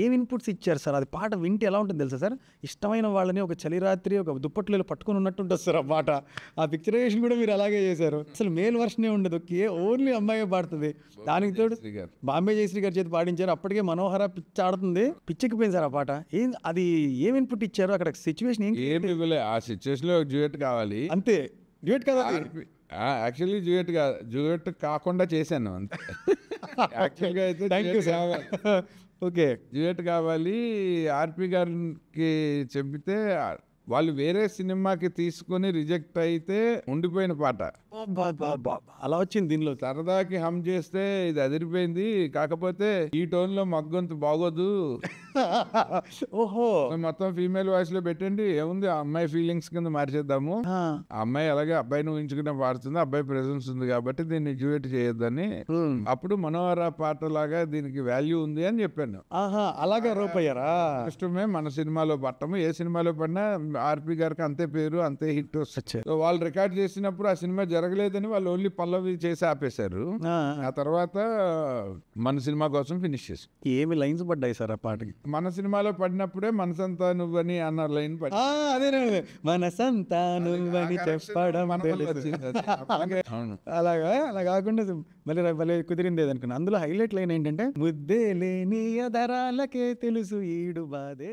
ఏం ఇన్పుట్స్ ఇచ్చారు సార్? అది పాట వింటే ఎలా ఉంటుంది తెలుసా సార్? ఇష్టమైన వాళ్ళని ఒక చలిరాత్రి ఒక దుప్పట్లో పట్టుకొని ఉన్నట్టుంటది సార్ ఆ పాట. ఆ పిక్చరైజేషన్ కూడా మీరు అలాగే చేశారు. అసలు మేల్ వర్షనే ఉండదు. ఓన్లీ అమ్మాయే పాడుతది. దానికి తోడు బాంబే జయశ్రీ గారి చేతి పాడించారు. అప్పటికే మనోహర పిచ్చాడుతుంది. పిచ్చెక్కిపోయింది సార్ ఆ పాట. అది ఏం ఇన్పుట్ ఇచ్చారు? అక్కడ సిచ్యువేషన్ ఏమి ఇవ్వలే. ఆ సిచ్యువేషన్ లో డ్యూయట్ కావాలి అంతే. డ్యూయట్ కదా యాక్చువల్లీ డ్యూయట్ కాదు, డ్యూయట్ కాకుండా చేశాను అంతే. యాక్చువల్గా అయితే thank you sir. Okay, duet కావాలి. ఆర్పి గారికి చెబితే వాళ్ళు వేరే సినిమాకి తీసుకుని రిజెక్ట్ అయితే ఉండిపోయిన పాట అలా వచ్చింది దీనిలో. సరదాకి హమ్ చేస్తే ఇది అదిరిపోయింది, కాకపోతే ఈ టోన్ లో మగ్గొంతు బాగోదు, ఓహో మొత్తం ఫీమేల్ వాయిస్ లో పెట్టండి, ఏముంది ఆ అమ్మాయి ఫీలింగ్స్ కింద మార్చేద్దాము, ఆ అమ్మాయి అలాగే అబ్బాయిని ఊహించుకునే పాడుతుంది, అబ్బాయి ప్రెసెన్స్ ఉంది కాబట్టి దీన్ని డ్యూయట్ చేయొద్దని. అప్పుడు మనోహర పాట లాగా దీనికి వాల్యూ ఉంది అని చెప్పాను. అలాగే రూపయ్యారా? ఇష్టమే మన సినిమాలో పట్టము, ఏ సినిమాలో పడినా ఆర్పి గారికి అంతే పేరు, అంతే హిట్ వస్తుంది. సో వాళ్ళు రికార్డ్ చేసినప్పుడు ఆ సినిమా జరగలేదని వాళ్ళు ఓన్లీ పల్లవి చేసి ఆపేశారు. ఆ తర్వాత మన సినిమా కోసం ఫినిష్ చేసి ఏమి లైన్స్ పడ్డాయి సార్ ఆ పాటకి? మన సినిమాలో పడినప్పుడే మనసంతా నువ్వని అన్న లైన్ పడి అదే మనసంతా నువ్వని చెప్పడం అలాగా. అలా కాకుండా భలే కుదిరింది అనుకున్నా. అందులో హైలైట్ లైన్ ఏంటంటే, ముద్దే లేని అదరాలకే తెలుసు ఈడు బాధే